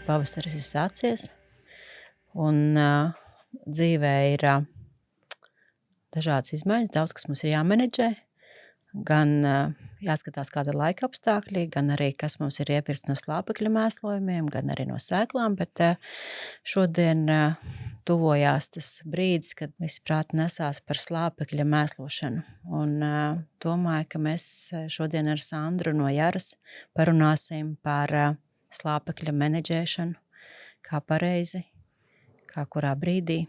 pavasaris ir sācies, un dzīvē ir dažādas izmaiņas, daudz, kas mums ir jāmenedžē, gan jāskatās, kāda ir laika apstākļi, gan arī, kas mums ir iepirkts no slāpekļa mēslojumiem, gan arī no sēklām, bet šodien tuvojās tas brīdis, kad visi prāti nesās par slāpekļa mēslošanu. Un domāju, ka mēs šodien ar Sandru no Jaras parunāsim par slāpekļa menedžēšanu, kā pareizi, kā kurā brīdī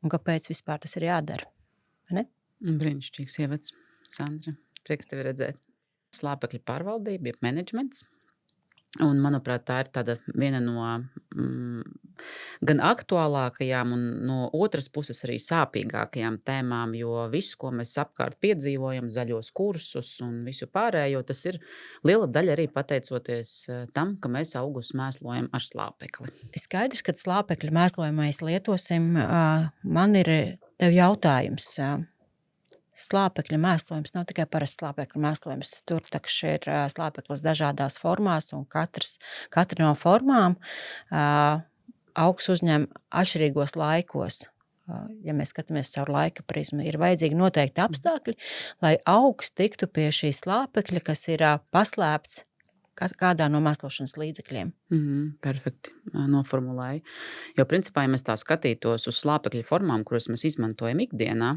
un kāpēc vispār tas ir jādara. Ne? Brīnišķīgs ievads, Sandra. Prieks tevi redzēt. Slāpekļa pārvaldība, jeb menedžments. Un, manuprāt, tā ir tāda viena no gan aktuālākajām un no otras puses arī sāpīgākajām tēmām, jo visu, ko mēs apkārt piedzīvojam, zaļos kursus un visu pārējo, tas ir liela daļa arī pateicoties tam, ka mēs augus mēslojam ar slāpekli. Skaidrs, kad slāpekļa mēslojumā mēs lietosim, man ir tev jautājums. Slāpekļa mēslojums nav tikai parasts slāpekļa mēslojums. Tur taču ir slāpeklis dažādās formās, un katra no formām augs uzņem atšķirīgos laikos. Ja mēs skatāmies caur laika prizmu, ir vajadzīgi noteikti apstākļi, lai augs tiktu pie šī slāpekļa, kas ir paslēpts kādā no mēslošanas līdzekļiem. Perfekti noformulēji. Jo principā, ja mēs tā skatītos uz slāpekļa formām, kuras mēs izmantojam ikdienā,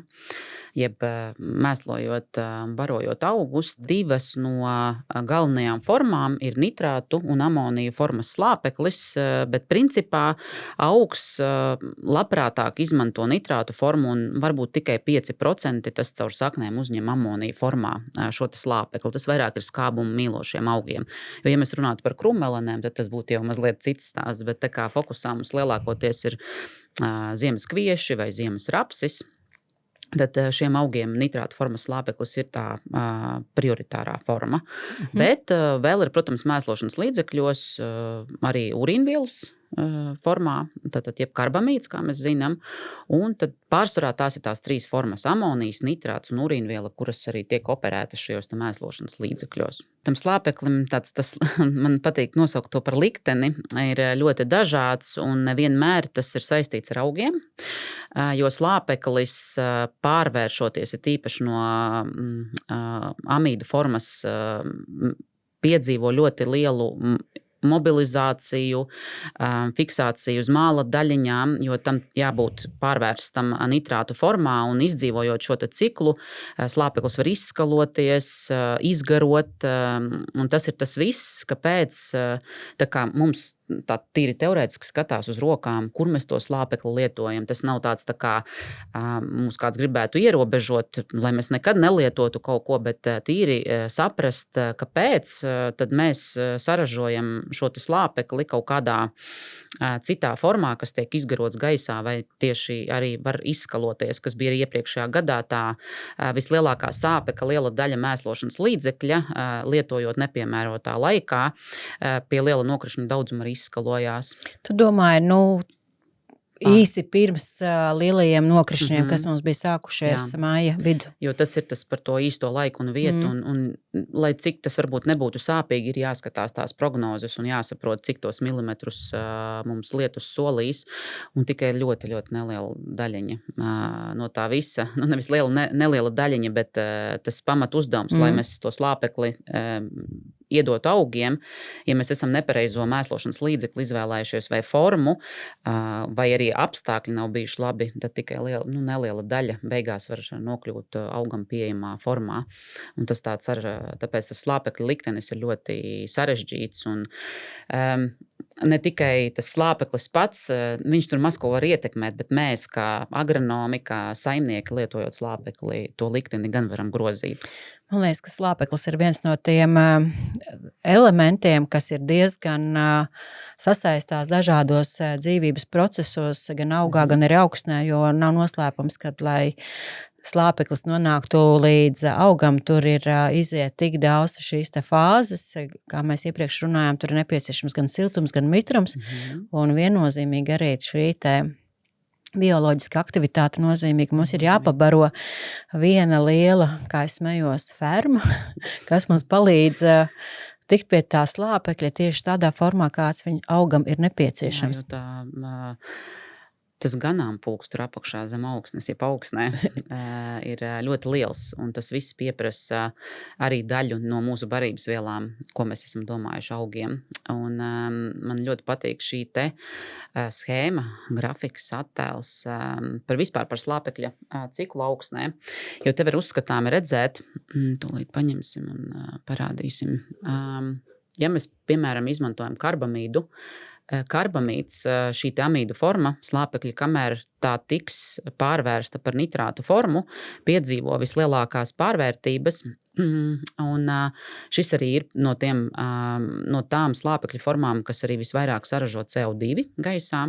jeb mēslojot, barojot augus, divas no galvenajām formām ir nitrātu un amoniju formas slāpeklis, bet principā augs labprātāk izmanto nitrātu formu un varbūt tikai 5% tas caur saknēm uzņem amoniju formā šo slāpekli. Tas vairāk ir skābumu mīlošiem augiem. Jo, ja mēs runātu par krummelenēm, tad tas būtu jau mazliet cits stāsts, bet tā kā fokusā mums lielākoties ir ziemas kvieši vai ziemas rapsis, tad šiem augiem nitrāta formas slāpeklis ir tā prioritārā forma. Bet vēl ir, protams, mēslošanas līdzekļos arī urīnvielas formā, tātad jeb karbamīds, kā mēs zinām, un tad pārsvarā tās ir tās trīs formas - amonijas, nitrāts un urīnviela, kuras arī tiek operētas šajos mēslošanas līdzekļos. Tam slāpeklim tas man patīk nosaukt to par likteni, ir ļoti dažāds un nevienmēr tas ir saistīts ar augiem, jo slāpeklis pārvēršoties ir tīpaši no amīdu formas piedzīvo ļoti lielu mobilizāciju, fiksāciju uz māla daļiņām, jo tam jābūt pārvērstam nitrātu formā un izdzīvojot šo ciklu, slāpeklis var izskaloties, izgarot, un tas ir tas viss, kāpēc tā kā mums tā tīri teorētiski skatās uz rokām, kur mēs to slāpekli lietojam. Tas nav tāds tā kā mums kāds gribētu ierobežot, lai mēs nekad nelietotu kaut ko, bet tīri saprast, kāpēc tad mēs saražojam šo slāpekli kaut kādā citā formā, kas tiek izgarots gaisā vai tieši arī var izskaloties, kas bija iepriekšējā gadā tā vislielākā sāpe, ka liela daļa mēslošanas līdzekļa, lietojot nepiemērotā laikā, pie liela nokrišņa daudzuma arī izskalojās. Tu domāji, īsi pirms lielajiem nokrišņiem, kas mums bija sākušies māja vidu. Jo tas ir tas par to īsto laiku un vietu, un lai cik tas varbūt nebūtu sāpīgi, ir jāskatās tās prognozes un jāsaprot, cik tos milimetrus mums lietus solīs, un tikai ļoti, ļoti neliela daļiņa no tā visa. Nevis neliela daļiņa, bet tas pamat uzdevums, lai mēs to slāpekli iedot augiem, ja mēs esam nepareizo mēslošanas līdzekli izvēlējušies vai formu, vai arī apstākļi nav bijuši labi, tad tikai neliela daļa beigās var nokļūt augam pieejamā formā. Un tas tāpēc tas slāpekļa liktenis ir ļoti sarežģīts un ne tikai tas slāpeklis pats, viņš tur maz ko var ietekmēt, bet mēs kā agronomi, kā saimnieki lietojot slāpekli, to likteni gan varam grozīt. Man liekas, ka slāpeklis ir viens no tiem elementiem, kas ir diezgan sasaistās dažādos dzīvības procesos, gan augā, gan arī augsnē, jo nav noslēpums, ka, lai slāpeklis nonāktu līdz augam, tur ir iziet tik daudz šīs te fāzes, kā mēs iepriekš runājām, tur ir nepieciešams gan siltums, gan mitrums, un viennozīmīgi arī šī te bioloģiska aktivitāte nozīmīga. Mums ir jāpabaro viena liela, kā es smējos, ferma, kas mums palīdz tikt pie tā slāpekļa tieši tādā formā, kāds viņa augam ir Jā, nepieciešams. jo tas ganāmpulks tur apakšā zem augsnes, jeb augsnē, ir ļoti liels, un tas viss pieprasa arī daļu no mūsu barības vielām, ko mēs esam domājuši augiem. Un man ļoti patīk šī te schēma, grafiks, attēls par slāpekļa ciklu augsnē, jo te var uzskatāmi redzēt, tūlīt paņemsim un parādīsim. Ja mēs, piemēram, izmantojam karbamīdu, karbamīds, šī te amīdu forma, slāpekļa, kamēr tā tiks pārvērsta par nitrātu formu, piedzīvo vislielākās pārvērtības. Un šis arī ir no tām slāpekļa formām, kas arī visvairāk saražo CO2 gaisā.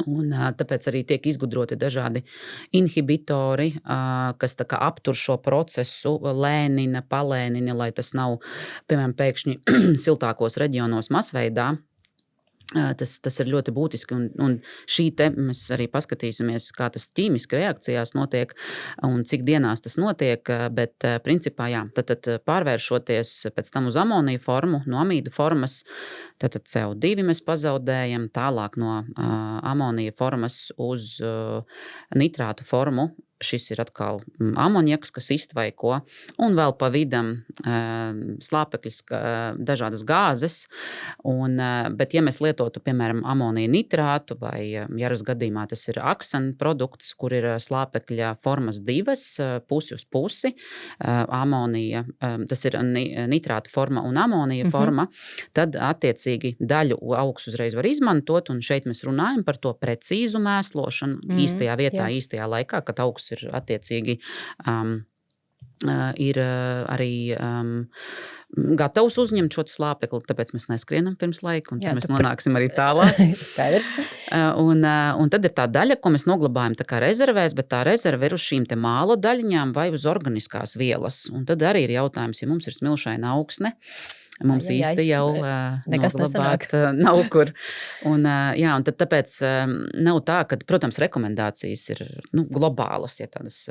Un tāpēc arī tiek izgudroti dažādi inhibitori, kas tā kā aptur šo procesu, lēnina, palēnina, lai tas nav, piemēram, pēkšņi siltākos reģionos masveidā. Tas ir ļoti būtiski, un šī te mēs arī paskatīsimies, kā tas ķīmiski reakcijās notiek un cik dienās tas notiek, bet principā jā, tad pārvēršoties pēc tam uz amoniju formu, no amīdu formas, tad CO2 mēs pazaudējam, tālāk no amonija formas uz nitrātu formu. Šis ir atkal amoniaks, kas iztvaiko, un vēl pa vidam slāpekļas, dažādas gāzes. Bet, ja mēs lietotu, piemēram, amonija nitrātu vai Jaras gadījumā tas ir aksen produkts, kur ir slāpekļa formas divas, pusi uz pusi, amonija, tas ir nitrāta forma un amonija forma, tad attiecīgi daļu augs uzreiz var izmantot, un šeit mēs runājam par to precīzu mēslošanu īstajā vietā, īstajā laikā, kad augs ir attiecīgi ir arī gatavs uzņemt šo slāpekli, tāpēc mēs neskrienam pirms laika, un mēs nonāksim arī tālāk. Skaidrs. Un tad ir tā daļa, ko mēs noglabājam tā kā rezervēs, bet tā rezerve ir uz šīm te māla daļiņām vai uz organiskās vielas. Un tad arī ir jautājums, ja mums ir smilšaina augsne, mums īsti jau noglabāt nav kur. Un tad tāpēc nav tā, ka, protams, rekomendācijas ir globālas, ja tādas,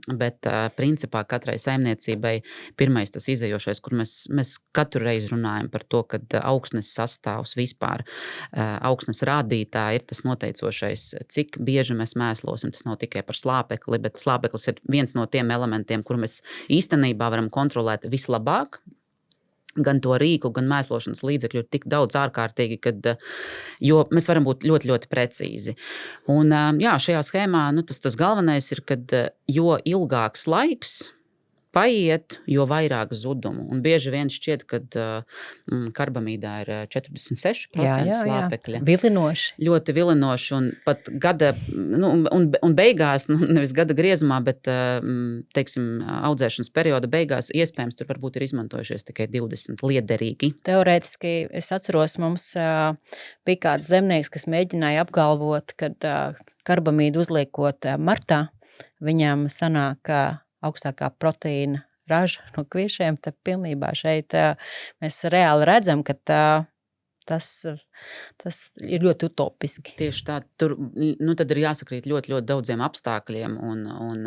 bet principā katrai saimniecībai pirmais tas izējošais, kur mēs katru reizi runājam par to, ka augsnes sastāvs vispār, augsnes rādītāji ir tas noteicošais, cik bieži mēs mēslosim. Tas nav tikai par slāpekli, bet slāpeklis ir viens no tiem elementiem, kur mēs īstenībā varam kontrolēt vislabāk. Gan to rīku, gan mēslošanas līdzekļu ir tik daudz ārkārtīgi, jo mēs varam būt ļoti, ļoti precīzi. Un šajā schēmā tas galvenais ir, kad jo ilgāks laiks paiet, jo vairāk zudumu. Un bieži vien šķiet, ka karbamīdā ir 46% slāpekļa. Vilinoši. Ļoti vilinoši, un pat gada, un beigās, nevis gada griezumā, bet, teiksim, audzēšanas perioda beigās, iespējams, tur varbūt ir izmantojušies tikai 20 liederīgi. Teorētiski es atceros, mums bija kāds zemnieks, kas mēģināja apgalvot, ka karbamīdu uzliekot martā, viņam sanāk augstākā proteīna raža no kviešiem, tad pilnībā šeit mēs reāli redzam, ka tas ir ļoti utopiski. Tieši tā, tur tad ir jāsakrīt ļoti, ļoti daudziem apstākļiem un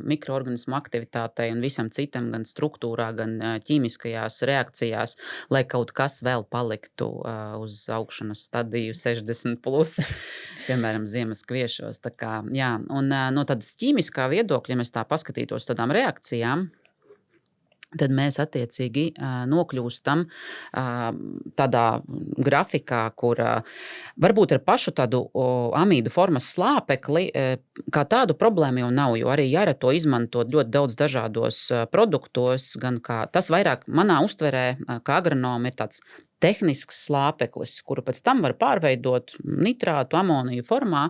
mikroorganismu aktivitātei un visam citam, gan struktūrā, gan ķīmiskajās reakcijās, lai kaut kas vēl paliktu uz augšanas stadiju 60+, piemēram, ziemas kviešos. Tā kā, jā, un no tādas ķīmiskā viedokļa, ja mēs tā paskatītos tādām reakcijām, tad mēs attiecīgi nokļūstam tādā grafikā, kur varbūt ar pašu tādu amīdu formas slāpekli kā tādu problēmu jau nav, jo arī Jara to izmantot ļoti daudz dažādos produktos, gan kā tas vairāk manā uztverē, kā agronoma ir tāds tehnisks slāpeklis, kuru pēc tam var pārveidot nitrātu, amoniju formā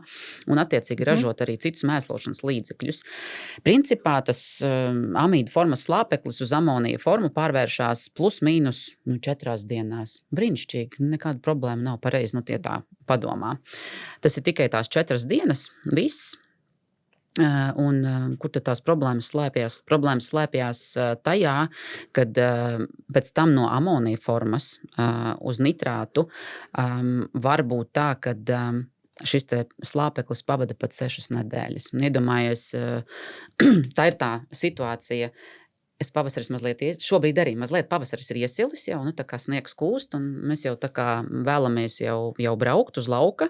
un attiecīgi ražot arī citus mēslošanas līdzekļus. Principā tas amīdu formas slāpeklis uz amoniju formu pārvēršās plus mīnus 4 dienās. Brīnišķīgi, nekāda problēma nav, pareizi, tie tā padomā. Tas ir tikai tās 4 dienas, viss. Un kur tad tās problēmas slēpjas? Problēmas slēpjas tajā, kad pēc tam no amonija formas uz nitrātu var būt tā, ka šis te slāpeklis pavada pat 6 nedēļas. Iedomājies, tā ir tā situācija. Es pavasaris mazliet, šobrīd arī mazliet pavasaris ir iesilis jau, nu, tā kā sniegs kūst, un mēs jau tā kā vēlamies jau braukt uz lauka.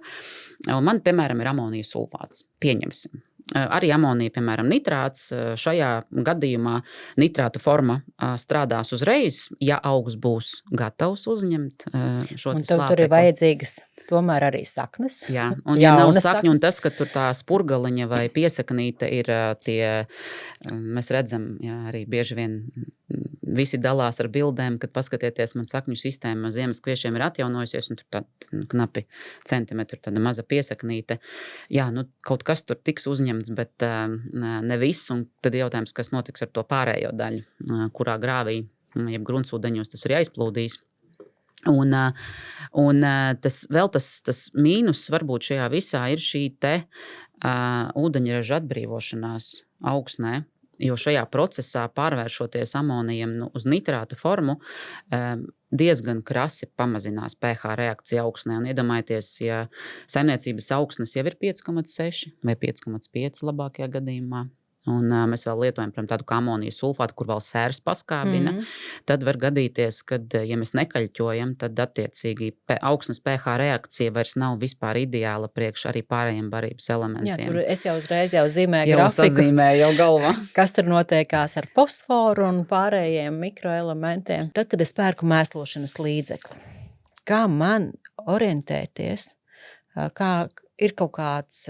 Un man, piemēram, ir amonija sulfāts. Pieņemsim. Arī amonija, piemēram, nitrāts. Šajā gadījumā nitrātu forma strādās uzreiz, ja augs būs gatavs uzņemt šo Un te tev tur ir slāpekli. vajadzīgas tomēr arī saknes. Jā, un ja nav Jaunas sakņu, un saknes. tas, ka tur tā spurgaliņa vai piesaknīte ir tie, mēs redzam, jā, arī bieži vien visi dalās ar bildēm, kad paskatieties, man sakņu sistēma ziemas kviešiem ir atjaunojusies, un tur tāda knapi centimetru tāda maza piesaknīte. Jā, nu kaut kas tur tiks uzņemts, bet ne viss, un tad jautājums, kas notiks ar to pārējo daļu, kurā grāvī, jeb gruntsūdeņos tas ir aizplūdīs. Un tas mīnus varbūt šajā visā ir šī te ūdeņraža atbrīvošanās augsnē, jo šajā procesā pārvēršoties amonijam uz nitrātu formu, diezgan krasi pamazinās pH reakcija augsnē. Un iedomājieties, ja saimniecības augsnes jau ir 5,6 vai 5,5 labākajā gadījumā, un mēs vēl lietojam tādu kā amonijas sulfātu, kur vēl sēras paskābina, tad var gadīties, kad, ja mēs nekaļķojam, tad attiecīgi augsnes pH reakcija vairs nav vispār ideāla priekš arī pārējiem barības elementiem. Jā, tur es jau uzreiz zīmēju Jau grafiku, sazīmēju jau galvā. kas tur notiekās ar fosforu un pārējiem mikroelementiem. Tad, kad es pērku mēslošanas līdzekli, kā man orientēties, kā ir kaut kāds,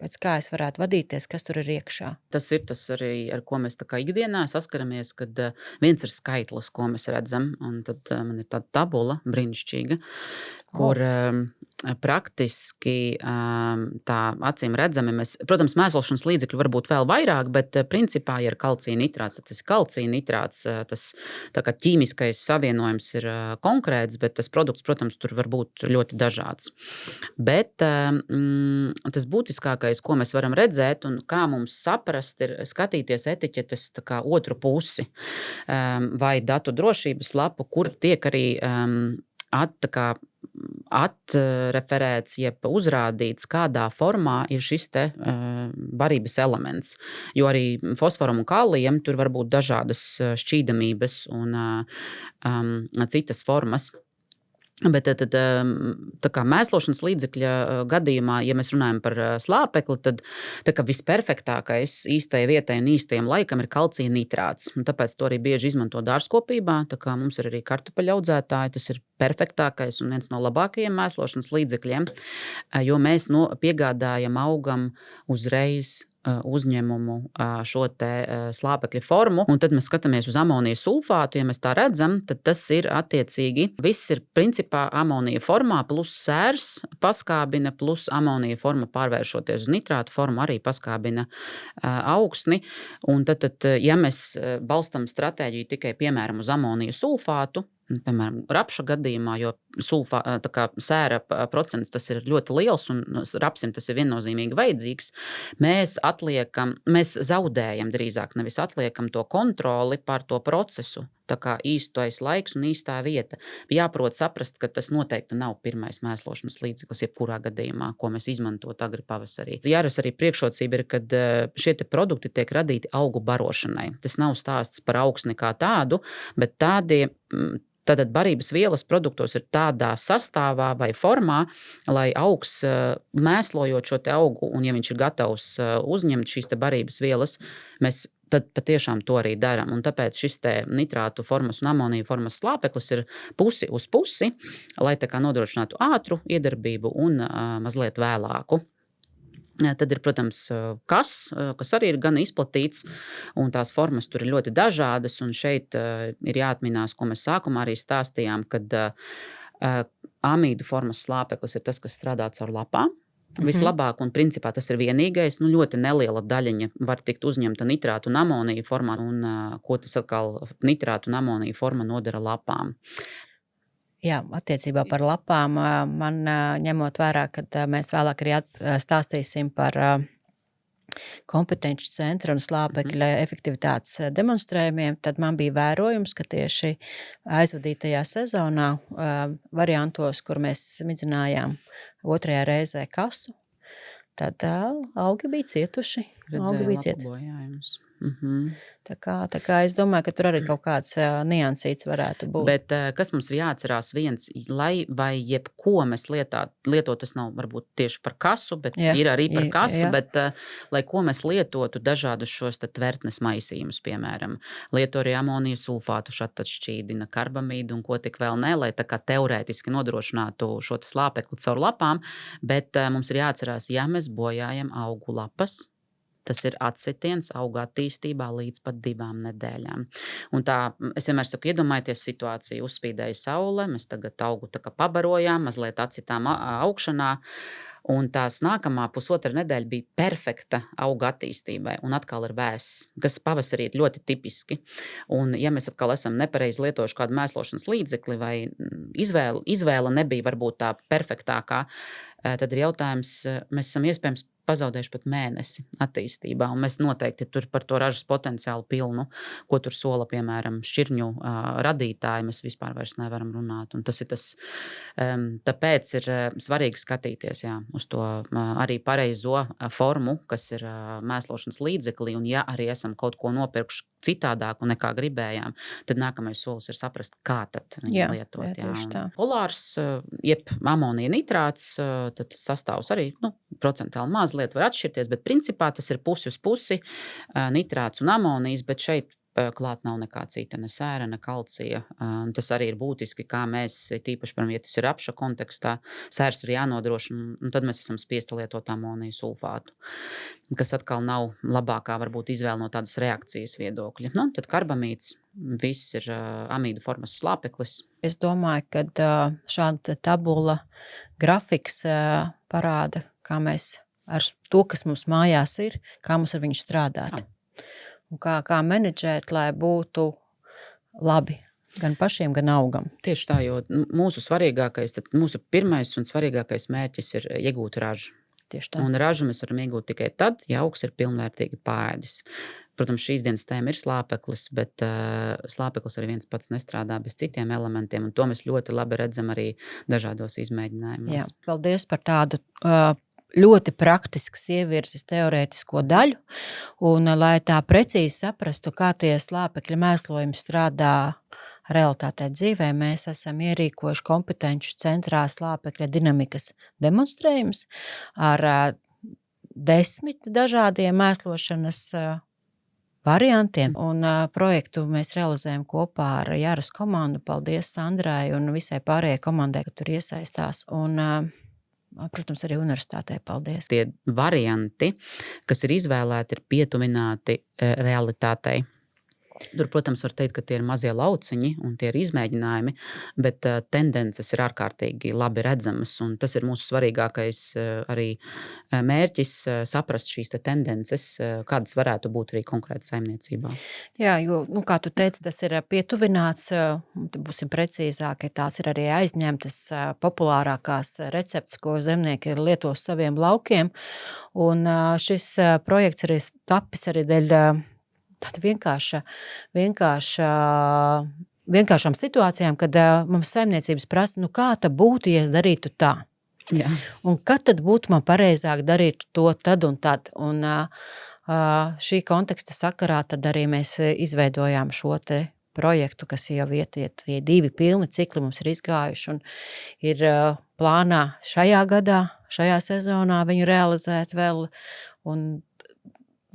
pēc kā es varētu vadīties, kas tur ir iekšā? Tas ir tas arī, ar ko mēs tā kā ikdienā saskaramies, kad viens ir skaitlis, ko mēs redzam, un tad man ir tāda tabula brīnišķīga, kur praktiski tā acīm redzami mēs, protams, mēslošanas līdzekļu var būt vēl vairāk, bet principā, ja ir kalcija nitrāts, tad tas ir kalcija nitrāts, tas tā kā ķīmiskais savienojums ir konkrēts, bet tas produkts, protams, tur var būt ļoti dažāds. Bet tas būtiskākais, ko mēs varam redzēt un kā mums saprast, ir skatīties etiķetes tā kā otru pusi vai datu drošības lapu, kur tiek arī atreferēts, jeb uzrādīts, kādā formā ir šis te barības elements. Jo arī fosforam un kālijam tur var būt dažādas šķīdamības un citas formas. Bet tad, tā kā mēslošanas līdzekļa gadījumā, ja mēs runājam par slāpekli, tad tā kā visperfektākais īstajai vietai un īstajam laikam ir kalcija nitrāts. Un tāpēc to arī bieži izmanto dārzkopībā. Tā kā mums ir arī kartupeļu audzētāji, tas ir perfektākais un viens no labākajiem mēslošanas līdzekļiem, jo mēs piegādājam augam uzreiz uzņemumu šo te slāpekļa formu, un tad mēs skatāmies uz amonija sulfātu. Ja mēs tā redzam, tad tas ir attiecīgi, viss ir principā amonija formā, plus sērs paskābina, plus amonija forma pārvēršoties uz nitrātu formu arī paskābina augsni. Un tad, ja mēs balstam stratēģiju tikai, piemēram, uz amonija sulfātu, piemēram, rapša gadījumā, jo sēra procents tas ir ļoti liels un rapsim tas ir viennozīmīgi vajadzīgs, mēs zaudējam drīzāk, nevis atliekam to kontroli pār to procesu. Tā kā īstais laiks un īstā vieta. Jāprot saprast, ka tas noteikti nav pirmais mēslošanas līdzeklis, jebkurā gadījumā, ko mēs izmantot agri pavasarī. Jāras arī priekšrocība ir, kad šie te produkti tiek radīti augu barošanai. Tas nav stāsts par augsni kā tādu, bet Tātad barības vielas produktos ir tādā sastāvā vai formā, lai augs mēslojot šo te augu, un ja viņš ir gatavs uzņemt šīs te barības vielas, mēs tad patiešām to arī darām. Un tāpēc šis te nitrātu formas un amonija formas slāpeklis ir pusi uz pusi, lai tā kā nodrošinātu ātru iedarbību un mazliet vēlāku. Tad ir, protams, kas arī ir gan izplatīts, un tās formas tur ir ļoti dažādas, un šeit ir jāatminās, ko mēs sākumā arī stāstījām, kad amīdu formas slāpeklis ir tas, kas strādā caur lapām. Vislabāk, un principā tas ir vienīgais, ļoti neliela daļiņa var tikt uzņemta nitrātu un amonija formā, un ko tas atkal nitrātu un amonija forma nodara lapām. Jā, attiecībā par lapām man ņemot vērā, kad mēs vēlāk arī stāstīsim par kompetenci centra un slāpekļa efektivitātes demonstrējumiem, tad man bija vērojums, ka tieši aizvadītajā sezonā variantos, kur mēs midzinājām otrajā reizē kasu, tad augi bija cietuši. Redzēju lapu bojājumus. Tā kā es domāju, ka tur arī kaut kāds niansīts varētu būt. Bet kas mums ir jāatcerās viens, vai jebko mēs lietot, tas nav varbūt tieši par kasu, bet ir arī par kasu, bet lai ko mēs lietotu dažādus šos tvertnes maisījumus, piemēram, lieto arī amonija sulfātu, šatadšķīdina, karbamīdu un ko tik vēl ne, lai tā kā teorētiski nodrošinātu šo slāpekli caur lapām, bet mums ir jāatcerās, ja mēs bojājam augu lapas, tas ir atsitiens auga attīstībā līdz pat 2 nedēļām. Un tā, es vienmēr saku, iedomājieties situāciju, uzspīdēja saule, mēs tagad augu tā kā pabarojām, mazliet atcitām augšanā, un tās nākamā pusotra nedēļa bija perfekta auga attīstībai, un atkal ir vēss, kas pavasarī ir ļoti tipiski. Un ja mēs atkal esam nepareizi lietojuši kādu mēslošanas līdzekli vai izvēle nebija varbūt tā perfektākā, tad ir jautājums, mēs esam iespējams pazaudējuši pat mēnesi attīstībā, un mēs noteikti tur par to ražas potenciālu pilnu, ko tur sola, piemēram, šķirņu radītāji, mēs vispār vairs nevaram runāt, un tas ir tas, tāpēc ir svarīgi skatīties, uz to arī pareizo formu, kas ir mēslošanas līdzeklī, un ja arī esam kaut ko nopirkuši citādāku nekā gribējām, tad nākamais solis ir saprast, kā tad viņu lietot. Polārs, jeb amonija nitrāts, tad sastāvs arī, procentāli mazliet var atšķirties, bet principā tas ir pusi uz pusi nitrāts un amonijas, bet šeit klāt nav nekā cita, ne sēra, ne kalcija. Tas arī ir būtiski, kā mēs, tīpaši, ja tas ir apša kontekstā, sērs ir jānodrošina, un tad mēs esam spiesti lietot amoniju sulfātu, kas atkal nav labākā varbūt izvēle no tādas reakcijas viedokļa. Tad karbamīds, viss ir amīdu formas slāpeklis. Es domāju, ka šāda tabula grafiks parāda, kā mēs ar to, kas mums mājās ir, kā mums ar viņu strādāt. Un kā menedžēt, lai būtu labi gan pašiem, gan augam. Tieši tā, jo mūsu pirmais un svarīgākais mērķis ir iegūt ražu. Tieši tā. Un ražu mēs varam iegūt tikai tad, ja augs ir pilnvērtīgi pāēdis. Protams, šīs dienas tēma ir slāpeklis, bet slāpeklis arī viens pats nestrādā bez citiem elementiem, un to mēs ļoti labi redzam arī dažādos izmēģinājumos. Jā, paldies par tādu ļoti praktisks ievirzis teorētisko daļu, un lai tā precīzi saprastu, kā tie slāpekļa mēslojumi strādā realitātē dzīvē, mēs esam ierīkojuši kompetenču centrā slāpekļa dinamikas demonstrējums ar 10 dažādiem mēslošanas variantiem, un projektu mēs realizējam kopā ar Jāras komandu. Paldies Sandrai un visai pārējai komandai, ka tur iesaistās, un protams, arī universitātei paldies. Tie varianti, kas ir izvēlēti, ir pietuvināti realitātei. Tur, protams, var teikt, ka tie ir mazie lauciņi un tie ir izmēģinājumi, bet tendences ir ārkārtīgi labi redzamas, un tas ir mūsu svarīgākais arī mērķis saprast šīs tendences, kādas varētu būt arī konkrēti saimniecībā. Jā, jo, kā tu teici, tas ir pietuvināts, būsim precīzāki, tās ir arī aizņemtas populārākās receptes, ko zemnieki lieto saviem laukiem, un šis projekts arī tapis arī dēļ tāda vienkāršām situācijām, kad mums saimniecības prasa, kā tad būtu, ja es darītu tā? Jā. Un kad tad būtu man pareizāk darīt to tad un tad? Un šī konteksta sakarā tad arī mēs izveidojām šo te projektu, kas jau iet 2 pilni cikli mums ir izgājuši un ir plānā šajā gadā, šajā sezonā viņu realizēt vēl, un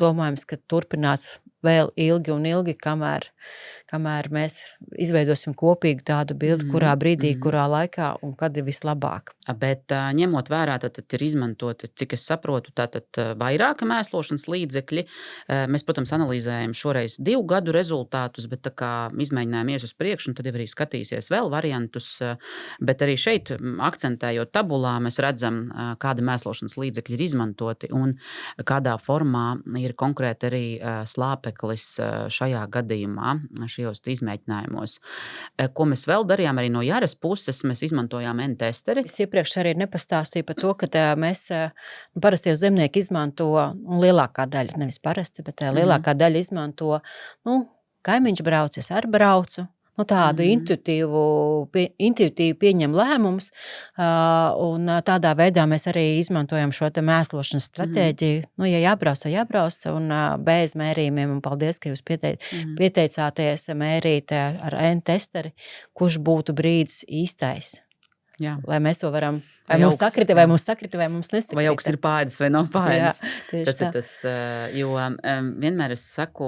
domājams, ka turpināt vēl ilgi un ilgi, kamēr mēs izveidosim kopīgu tādu bildi, kurā brīdī, kurā laikā un kad ir vislabāk. Bet ņemot vērā, tad ir izmantoti, cik es saprotu, tātad vairāki mēslošanas līdzekļi. Mēs, protams, analīzējam šoreiz 2 gadu rezultātus, bet tā kā izmēģinājumi ies uz priekšu, un tad arī skatīsies vēl variantus. Bet arī šeit, akcentējot tabulā, mēs redzam, kādi mēslošanas līdzekļi ir izmantoti un kādā formā ir konkrēti arī slāpeklis šajā gadījumā, šajos izmēģinājumos. Ko mēs vēl darījām arī no Jāras puses, mēs izmantojām N-testeri. Es iepriekš arī nepastāstīju par to, ka mēs parasti jau zemnieki izmanto, un lielākā daļa, nevis parasti, bet lielākā daļa izmanto, kaimiņš brauc, es arī braucu, tādu intuitīvi pieņem lēmumus, un tādā veidā mēs arī izmantojam šo te mēslošanas stratēģiju. Ja jābrauc, tad jābrauc, un bez mērījumiem, un paldies, ka jūs pieteicāties mērīt ar N-testeri, kurš būtu brīdis īstais. Jā. Lai mēs to varam, vai mums sakrita, vai mums nesakrita. Vai augs ir pāēdis vai nav pāēdis. Tas tā. ir tas, jo vienmēr es saku,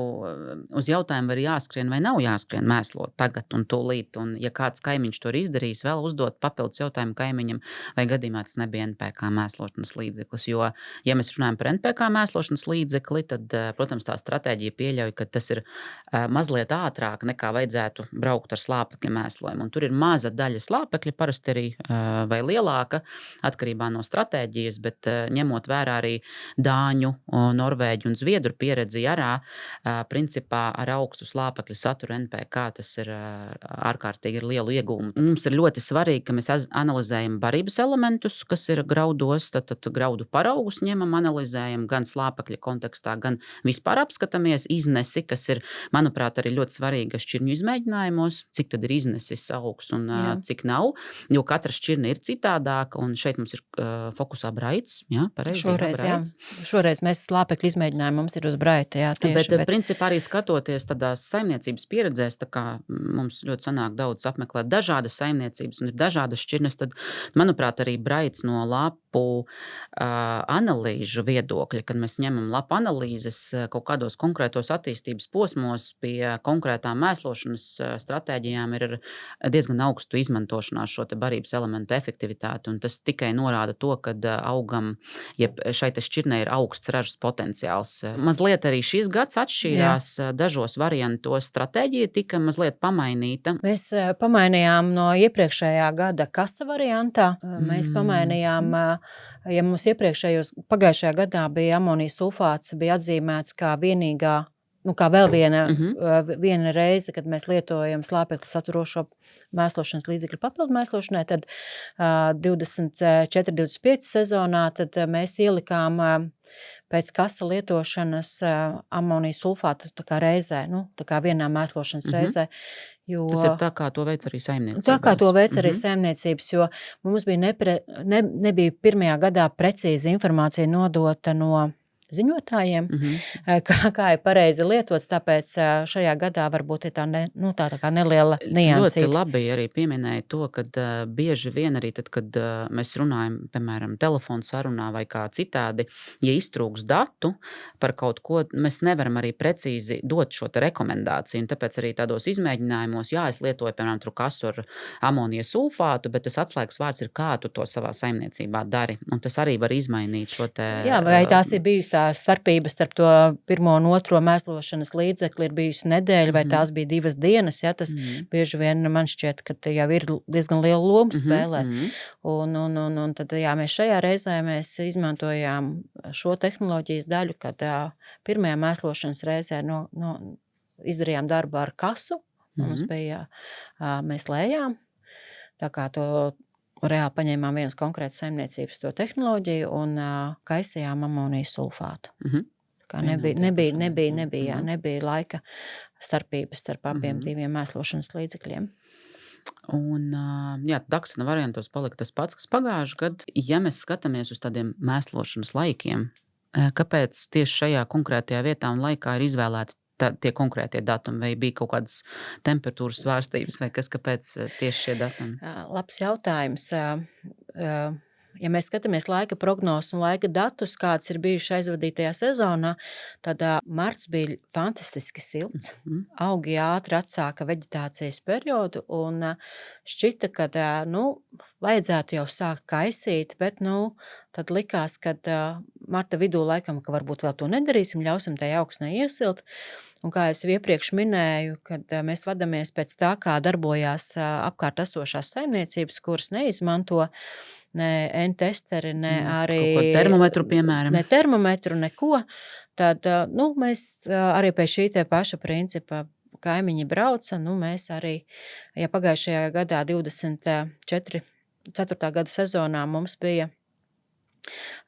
uz jautājumu var jāskrien vai nav jāskrien mēslot tagad un tūlīt, un ja kāds kaimiņš to ir izdarījis, vēl uzdot papildus jautājumu kaimiņam, vai gadījumā tas nebija NPK mēslošanas līdzeklis, jo, ja mēs runājam par NPK mēslošanas līdzekli, tad, protams, tā stratēģija pieļauj, ka tas ir mazliet ātrāk nekā vajadzētu braukt ar slāpekļa mēslojumu, un tur ir maza daļa slāpekļa, parasti arī vai lielāka, atkarībā no stratēģijas, bet ņemot vērā arī Dāņu, Norvēģu un Zviedru pieredzi jarā, principā ar augstu slāpekļa saturu NPK tas ir ārkārtīgi ar lielu iegūmu. Mums ir ļoti svarīgi, ka mēs analizējam barības elementus, kas ir graudos, tad graudu paraugus ņemam, analizējam gan slāpekļa kontekstā, gan vispār apskatāmies iznesi, kas ir, manuprāt, arī ļoti svarīga šķirņu izmēģinājumos, cik tad ir iznesis augs un cik nav, jo katra šķirne ir citādāka, un šeit mums ir fokusā braids. Jā, pareizi. Šoreiz mēs slāpekļu izmēģinājumu mums ir uz braitu. Jā, tieši, bet principā arī skatoties tādās saimniecības pieredzēs, tā kā mums ļoti sanāk daudz apmeklēt dažādas saimniecības un ir dažādas šķirnes, tad, manuprāt, arī braids no lapu analīžu viedokļa, kad mēs ņemam lapu analīzes kaut kādos konkrētos attīstības posmos pie konkrētām mēslošanas stratēģijām ir diezgan augstu izmantošanās šo te barības elementu efektivitāti, un tas tikai norāda to, ka augam, ja šai te šķirnei ir augsts ražas potenciāls. Mazliet arī šis gads atšķīrās, dažos variantos stratēģija tika mazliet pamainīta. Mēs pamainījām no iepriekšējā gada kasa variantā. Mēs pamainījām, ja mums pagājušajā gadā bija amonijas sulfāts, bija atzīmēts kā vienīgā, kā vēl viena reize, kad mēs lietojam slāpekli saturošo mēslošanas līdzekļu papildu mēslošanai, tad 24-25 sezonā tad mēs ielikām pēc kasa lietošanas amonijas sulfātu tā kā reizē, tā kā vienā mēslošanas reizē. Tas ir tā, kā to veic arī saimniecības. Tā kā to veic arī saimniecības, jo mums bija nebija pirmajā gadā precīzi informācija nodota no ziņotājiem, kā ir pareizi lietots, tāpēc šajā gadā varbūt ir tā kā neliela niansīte. Ļoti labi arī pieminēja to, ka bieži vien arī tad, kad mēs runājam, piemēram, telefonu sarunā vai kā citādi, ja iztrūks datu par kaut ko, mēs nevaram arī precīzi dot šo te rekomendāciju, un tāpēc arī tādos izmēģinājumos, es lietoju, piemēram, trukasu ar amonijas sulfātu, bet tas atslēgas vārds ir, kā tu to savā saimniecībā dari, un tas arī var izmainīt šo te... Jā, vai tās ir bijusi tā starpības starp to pirmo un otro mēslošanas līdzekli ir bijusi nedēļa, vai tās bija 2 dienas, tas bieži vien man šķiet, ka jau ir diezgan liela loma spēlē. Un tad, mēs šajā reizē mēs izmantojām šo tehnoloģijas daļu, kad pirmajā mēslošanas reizē izdarījām darbu ar kasu, mums bija, mēs lējām, tā kā to reāli paņēmām vienas konkrētas saimniecības to tehnoloģiju un kaisījām amonijas sulfātu. Kā nebija laika starpības starp abiem diviem mēslošanas līdzekļiem. Un, Daksana variantos palika tas pats, kas pagājuši gadu. Ja mēs skatāmies uz tādiem mēslošanas laikiem, kāpēc tieši šajā konkrētajā vietā un laikā ir izvēlēti tie konkrētie datumi, vai bija kaut kādas temperatūras svārstības, vai kas, kāpēc tieši šie datumi? Labs jautājums. Ja mēs skatāmies laika prognozes un laika datus, kāds ir bijuši aizvadītajā sezonā, tad marts bija fantastiski silts. Augi ātri atsāka veģetācijas periodu un šķita, ka vajadzētu jau sākt kaisīt, bet tad likās, ka marta vidū laikam, ka varbūt vēl to nedarīsim, ļausim tai augsnei iesilt. Un kā es iepriekš minēju, kad mēs vadamies pēc tā, kā darbojās apkārt esošās saimniecības, kuras neizmanto ne N-testeri, ne arī... Kaut ko termometru, piemēram. Ne termometru, neko. Tad mēs arī pēc šī te paša principa kaimiņi brauca, mēs arī, ja pagājušajā gadā 24. gada sezonā mums bija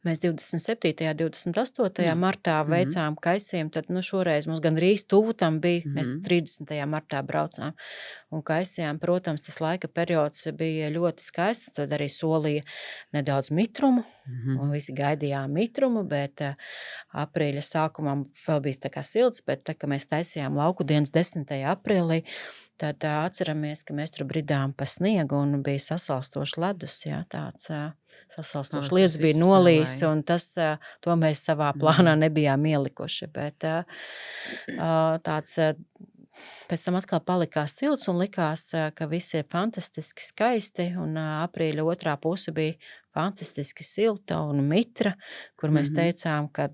Mēs 27. 28. Jā. martā veicām kaisījumu, tad šoreiz mums gandrīz tuvu tam bija. Mēs 30. martā braucām un kaisījām. Protams, tas laika periods bija ļoti skaists, tad arī solīja nedaudz mitrumu. Un visi gaidījām mitrumu, bet aprīļa sākumā vēl bija tā kā silts, bet tā, ka mēs taisījām lauku dienas 10. aprīlī, tad atceramies, ka mēs tur bridām pa sniegu un bija sasalstošs ledus, jā, tāds sasalstošs lietus bija nolījis, un tas, to mēs savā plānā nebijām ielikuši, bet tāds pēc tam atkal palikās silts un likās, ka viss ir fantastiski skaisti, un aprīļa otrā puse bija fantastiski silta un mitra, kur mēs teicām, ka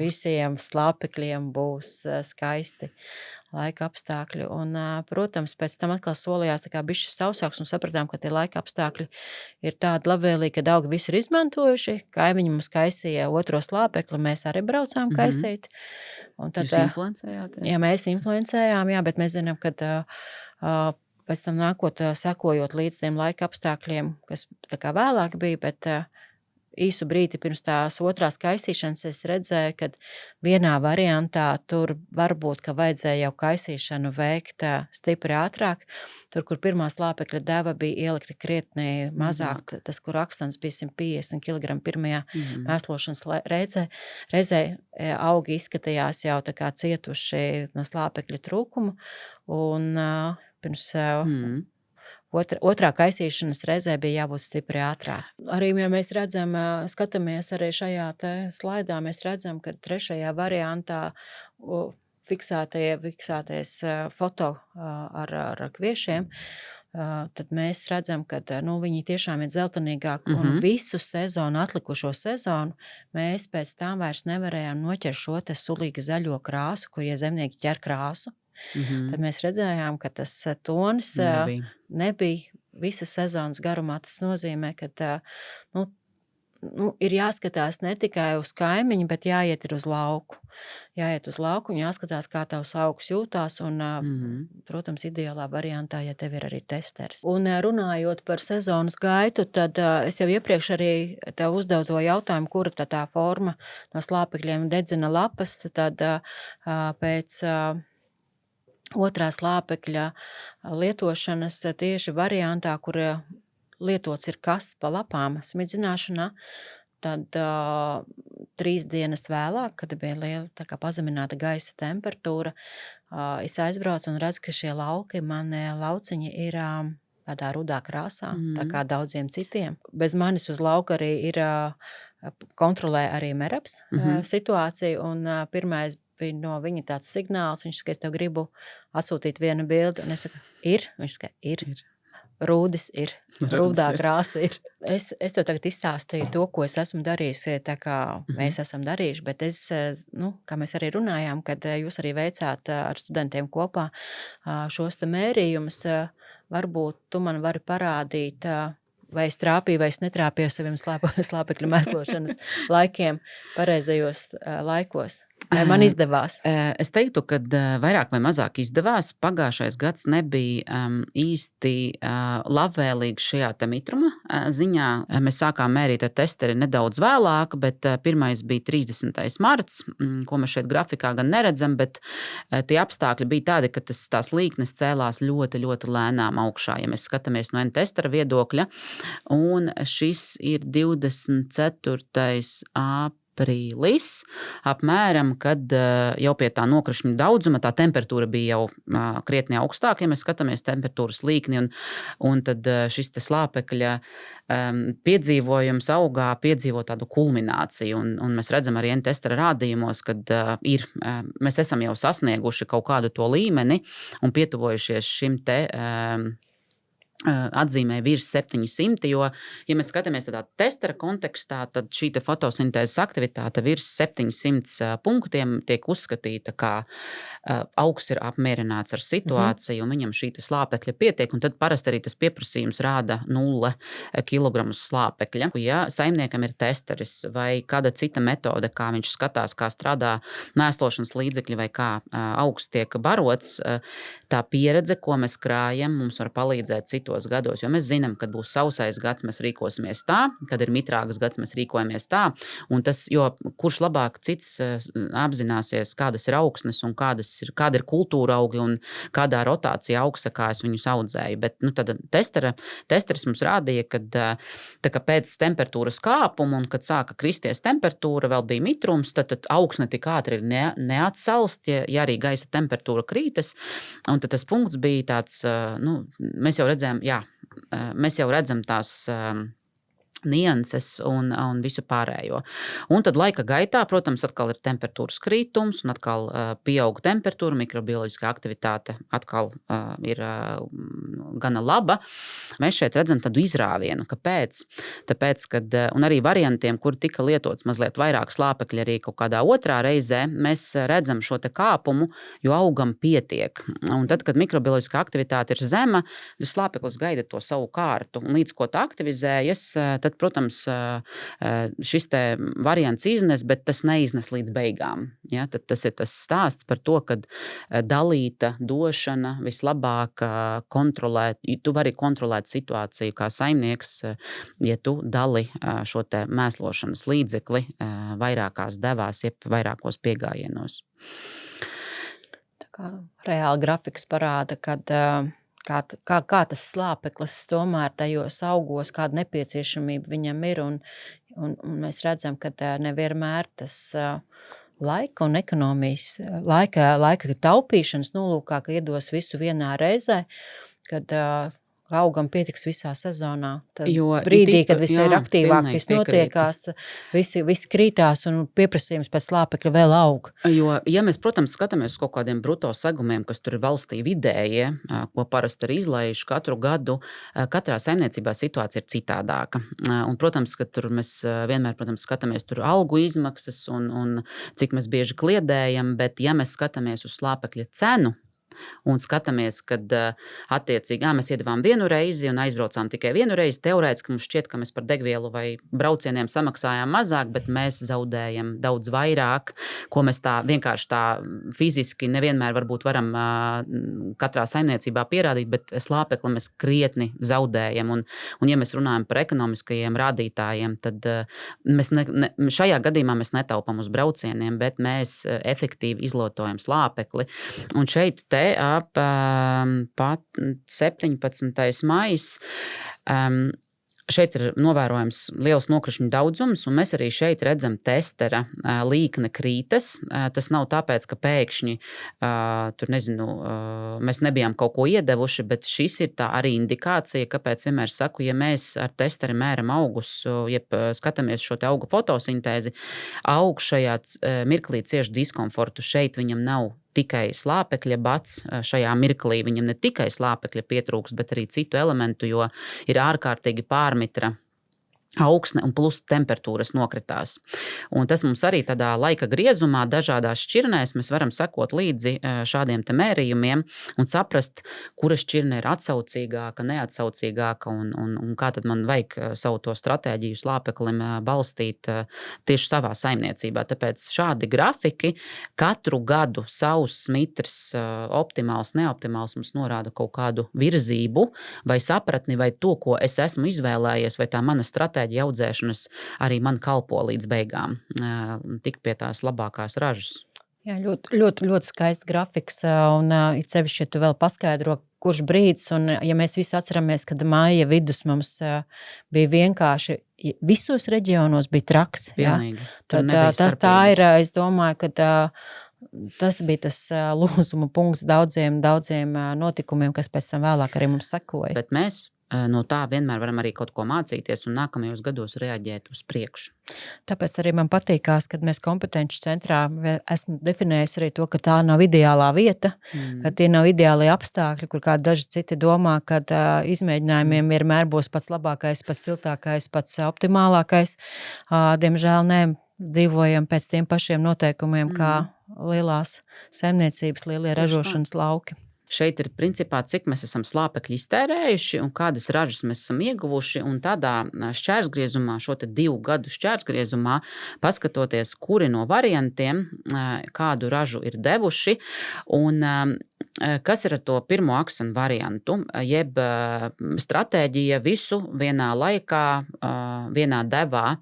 visiem slāpekļiem būs skaisti laika apstākļi. Un, protams, pēc tam atkal solījās tā kā bišķi sausāks un sapratām, ka tie laika apstākļi ir tādi labvēlīgi, ka augi visu ir izmantojuši. Kaimiņi mums kaisīja otro slāpekli, mēs arī braucām kaisīt. Un tad, jūs influencējāt? Jā, mēs influencējām, jā, bet mēs zinām, ka pēc tam sekojot līdz tiem laika apstākļiem, kas tā kā vēlāk bija, bet īsu brīdi pirms tās otrās kaisīšanas es redzēju, ka vienā variantā tur varbūt, ka vajadzēja jau kaisīšanu veikt stipri ātrāk. Tur, kur pirmā slāpekļa deva bija ielikta krietni mazāk, tas, kur akstans bija 150 kg pirmajā mēslošanas reizē, augi izskatījās jau tā kā cietuši no slāpekļa trūkuma, un pirms otrā kaisīšanas reizē bija jābūt stipri ātrāk. Arī, ja mēs redzam, skatāmies arī šajā te slaidā, mēs redzam, ka trešajā variantā fiksētais foto ar kviešiem, tad mēs redzam, ka viņi tiešām ir dzeltenīgāki un visu sezonu, atlikušo sezonu, mēs pēc tam vairs nevarējām noķert šo te sulīgi zaļo krāsu, kur, ja zemnieki ķer krāsu, tad mēs redzējām, ka tas tonis nebija visas sezonas garumā. Tas nozīmē, ka ir jāskatās ne tikai uz kaimiņu, bet jāiet ir uz lauku. Jāiet uz lauku un jāskatās, kā tavs augs jūtās un, protams, ideālā variantā, ja tev ir arī testeris. Un runājot par sezonas gaitu, tad es jau iepriekš arī tev uzdevu to jautājumu, kura tā forma no slāpekļiem dedzina lapas, tad pēc otrā slāpekļa lietošanas tieši variantā, kur lietots ir kas pa lapām smidzināšanā, tad 3 dienas vēlāk, kad bija liela tā kā pazemināta gaisa temperatūra, es aizbraucu un redzu, ka šie lauki, mani lauciņi ir tādā rudā krāsā, tā kā daudziem citiem. Bez manis uz lauka arī ir kontrolē arī Merabs situāciju, un pirmais bija no viņa tāds signāls, viņš saka, es tev gribu atsūtīt vienu bildi, un es saku, ir? Viņš saka, ir. Rūdis ir, rūdā krāsa ir. Es tev tagad izstāstīju to, ko es esmu darījusi, tā kā mēs esam darījuši, bet es, kā mēs arī runājām, kad jūs arī veicāt ar studentiem kopā šos te mērījumus, varbūt tu man vari parādīt, vai es trāpīju, vai es netrāpīju saviem slāpekļu mēslošanas laikiem pareizajos laikos. Vai man izdevās? Es teiktu, ka vairāk vai mazāk izdevās. Pagājušais gads nebija īsti labvēlīgs šajā te mitruma ziņā. Mēs sākām mērīt ar testeri nedaudz vēlāk, bet pirmais bija 30. marts, ko mēs šeit grafikā gan neredzam, bet tie apstākļi bija tādi, ka tās līknes cēlās ļoti, ļoti lēnām augšā, ja mēs skatāmies no N-testera viedokļa. Un šis ir 24. aprīlis, apmēram, kad jau pie tā nokrišņu daudzuma tā temperatūra bija jau krietni augstāka, ja mēs skatāmies temperatūras līkni, un tad šis te slāpekļa piedzīvojums augā piedzīvo tādu kulmināciju, un mēs redzam arī N-testera rādījumos, kad mēs esam jau sasnieguši kaut kādu to līmeni un pietuvojušies šim te atzīmē virs 700, jo, ja mēs skatāmies tādā testera kontekstā, tad šī te fotosintēzes aktivitāte virs 700 punktiem tiek uzskatīta, kā augs ir apmierināts ar situāciju, un viņam šī te slāpekļa pietiek, un tad parasti arī tas pieprasījums rāda 0 kilogramus slāpekļa. Ja saimniekam ir testeris vai kāda cita metode, kā viņš skatās, kā strādā mēslošanas līdzekļi vai kā augs tiek barots, tā pieredze, ko mēs krājam, mums var palīdzēt citu citos gados, jo mēs zinām, kad būs sausais gads, mēs rīkosimies tā, kad ir mitrāks gads, mēs rīkojamies tā, un tas, jo kurš labāk cits apzināsies, kādas ir augsnes un kāda ir kultūra augi un kādā rotācija augsakā es viņus audzēju, bet, tad testeris mums rādīja, kad tā kā pēc temperatūras kāpuma un kad sāka kristies temperatūra, vēl bija mitrums, tad augsne tik ātri ir neatsalst, ja arī gaisa temperatūra krītas. Un tad tas punkts bija tāds, mēs jau redzam tās nianses un visu pārējo. Un tad laika gaitā, protams, atkal ir temperatūras krītums un atkal pieauga temperatūra, mikrobioloģiskā aktivitāte atkal ir gana laba. Mēs šeit redzam tādu izrāvienu. Kāpēc? Tāpēc, kad, un arī variantiem, kur tika lietots mazliet vairāk slāpekļi arī kaut kādā otrā reizē, mēs redzam šo te kāpumu, jo augam pietiek. Un tad, kad mikrobioloģiskā aktivitāte ir zema, slāpeklis gaida to savu kārtu. Un līdz ko tā aktivizējas, tad, protams, šis te variants iznes, bet tas neiznes līdz beigām. Ja? Tad tas ir tas stāsts par to, ka dalīta došana vislabāk kontrolē, tu vari kontrolēt situāciju kā saimnieks, ja tu dali šo te mēslošanas līdzekli vairākās devās, jeb vairākos piegājienos. Tā kā reāli grafiks parāda, kad kā tas slāpeklis tomēr tajos augos, kāda nepieciešamība viņam ir, un mēs redzam, ka nevienmēr tas laika un ekonomijas, laika taupīšanas nolūkā, ka iedos visu vienā reizē, kad augam pietiks visā sezonā. Tad brīdī, kad viss ir aktīvāk, viss notiekās, viss krītās un pieprasījums pēc slāpekļa vēl aug. Jo, ja mēs, protams, skatāmies uz kaut kādiem bruto segumiem, kas tur ir valstī vidējie, ko parasti ir izlaijuši katru gadu, katrā saimniecībā situācija ir citādāka. Un, protams, ka tur mēs vienmēr, skatāmies tur algu izmaksas un cik mēs bieži kliedējam, bet ja mēs skatāmies uz slāpekļa cenu, un skatāmies, kad attiecīgi mēs iedavām vienu reizi un aizbraucām tikai vienu reizi. Teorētiski mums šķiet, ka mēs par degvielu vai braucieniem samaksājām mazāk, bet mēs zaudējam daudz vairāk, ko mēs tā vienkārši tā fiziski nevienmēr varbūt varam katrā saimniecībā pierādīt, bet slāpekli mēs krietni zaudējam. Un ja mēs runājam par ekonomiskajiem rādītājiem, tad mēs šajā gadījumā mēs netaupam uz braucieniem, bet mēs efektīvi izlietojam slāpekli. Un šeit ap pat 17. maijs. Šeit ir novērojams liels nokrišņu daudzums, un mēs arī šeit redzam testera līkne krītas. Tas nav tāpēc, ka pēkšņi tur mēs nebijām kaut ko iedevuši, bet šis ir tā arī indikācija, kāpēc vienmēr saku, ja mēs ar testeri mēram augus, jeb skatāmies šo te augu fotosintēzi, augs šajā mirklī cieš diskomfortu. Šeit viņam nav tikai slāpekļa bats šajā mirklī, viņam ne tikai slāpekļa pietrūks, bet arī citu elementu, jo ir ārkārtīgi pārmitra augsne un plus temperatūras nokritās. Un tas mums arī tādā laika griezumā, dažādās šķirnēs, mēs varam sekot līdzi šādiem te mērījumiem un saprast, kura šķirne ir atsaucīgāka, neatsaucīgāka un kā tad man vajag savu to stratēģiju slāpeklim balstīt tieši savā saimniecībā. Tāpēc šādi grafiki katru gadu savs mitrs, optimāls, neoptimāls mums norāda kaut kādu virzību vai sapratni vai to, ko es esmu izvēlējies, vai tā mana stratēģija audzēšanas arī man kalpo līdz beigām, tikt pie tās labākās ražas. Jā, ļoti skaists grafiks, un it sevišķi, ja tu vēl paskaidro, kurš brīdis, un ja mēs visi atceramies, kad māja vidus mums bija vienkārši, visos reģionos bija traks. Vienīgi. Tā ir, es domāju, ka tas bija tas lūzuma punkts daudziem notikumiem, kas pēc tam vēlāk arī mums sekoja. Bet mēs no tā vienmēr varam arī kaut ko mācīties un nākamajos gados reaģēt uz priekšu. Tāpēc arī man patīkās, kad mēs kompetenci centrā esmu definējusi arī to, ka tā nav ideālā vieta, ka tie nav ideālie apstākļi, kur kādi daži citi domā, ka izmēģinājumiem vienmēr būs pats labākais, pats siltākais, pats optimālākais. Diemžēl nē, dzīvojam pēc tiem pašiem noteikumiem, kā lielās saimniecības, lielie ražošanas lauki. Šeit ir principā, cik mēs esam slāpekļi iztērējuši un kādas ražas mēs esam ieguvuši. Un tādā šķērsgriezumā, šo 2 gadu šķērsgriezumā, paskatoties, kuri no variantiem kādu ražu ir devuši. Un kas ir ar to pirmo aksanu variantu, jeb stratēģija visu vienā laikā, vienā devā.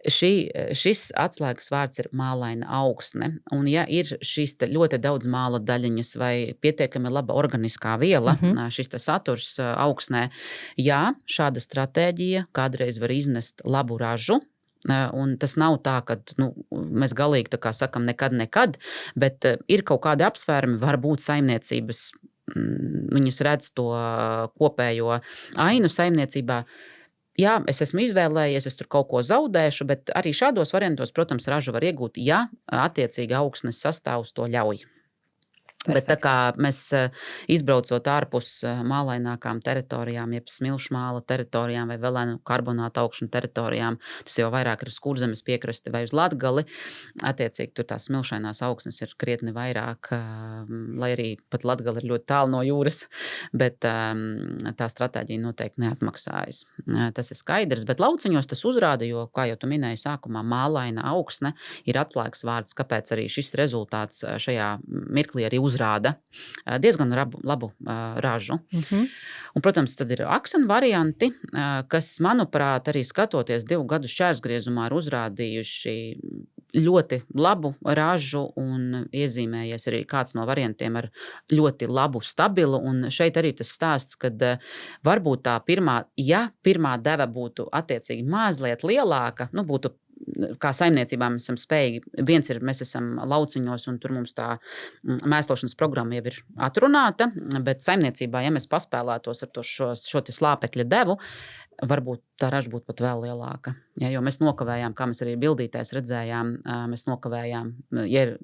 Šis atslēgas vārds ir mālaina augsne. Un, ja ir šīs ļoti daudz māla daļiņas vai pietiekami laba organiskā viela, šis saturs augsnē, jā, šāda stratēģija kādreiz var iznest labu ražu. Un tas nav tā, ka mēs galīgi tā kā sakam nekad, bet ir kaut kādi apsvērumi, varbūt saimniecības, viņas redz to kopējo ainu saimniecībā. Jā, es esmu izvēlējies, es tur kaut ko zaudēšu, bet arī šādos variantos, protams, ražu var iegūt, ja attiecīgi augsnes sastāvs to ļauj. Perfekt. Bet tā kā mēs izbraucot ārpus mālainākām teritorijām, jeb smilšmāla teritorijām vai velēnu karbonāta augšņu teritorijām, tas jau vairāk ir uz Kurzemes piekrasti vai uz Latgali, attiecīgi tur tās smilšainās augsnes ir krietni vairāk, lai arī pat Latgali ir ļoti tālu no jūras, bet tā stratēģija noteikti neatmaksājas. Tas ir skaidrs, bet lauciņos tas uzrāda, jo, kā jau tu minēji sākumā, mālaina augsne ir atslēgas vārds, kāpēc arī šis rezultāts šajā mirklī arī uzrāda diezgan labu ražu. Un, protams, tad ir aksanu varianti, kas, manuprāt, arī skatoties 2 gadu šķērsgriezumā ir uzrādījuši ļoti labu ražu un iezīmējies arī kāds no variantiem ar ļoti labu stabilu. Un šeit arī tas stāsts, kad varbūt tā pirmā deva būtu attiecīgi mazliet lielāka, būtu kā saimniecībā mēs esam spējīgi. Viens ir, mēs esam lauciņos un tur mums tā mēslošanas programma jau ir atrunāta, bet saimniecībā, ja mēs paspēlētos ar šo slāpekļa devu, varbūt tā raža būtu pat vēl lielāka. Ja, jo mēs nokavējām, kā mēs arī bildītēs redzējām, mēs nokavējām, ja ir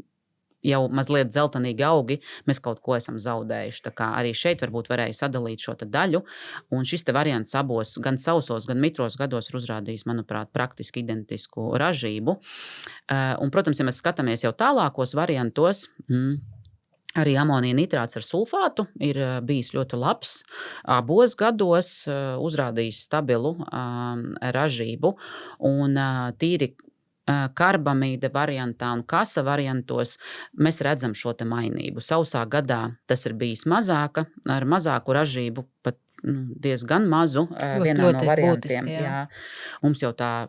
jau mazliet zeltainīgi augi, mēs kaut ko esam zaudējuši. Tā kā arī šeit varbūt varēja sadalīt šo daļu. Un šis variants abos, gan sausos, gan mitros gados ir uzrādījis, manuprāt, praktiski identisku ražību. Un, protams, ja mēs skatāmies jau tālākos variantos, arī amonija nitrāts ar sulfātu ir bijis ļoti labs. Abos gados uzrādījis stabilu ražību un tīri karbamīda variantā un kasa variantos mēs redzam šo mainību. Sausā gadā tas ir bijis mazāka, ar mazāku ražību, pat diezgan mazu vienā no variantiem. Būtiski, jā. Mums jau tā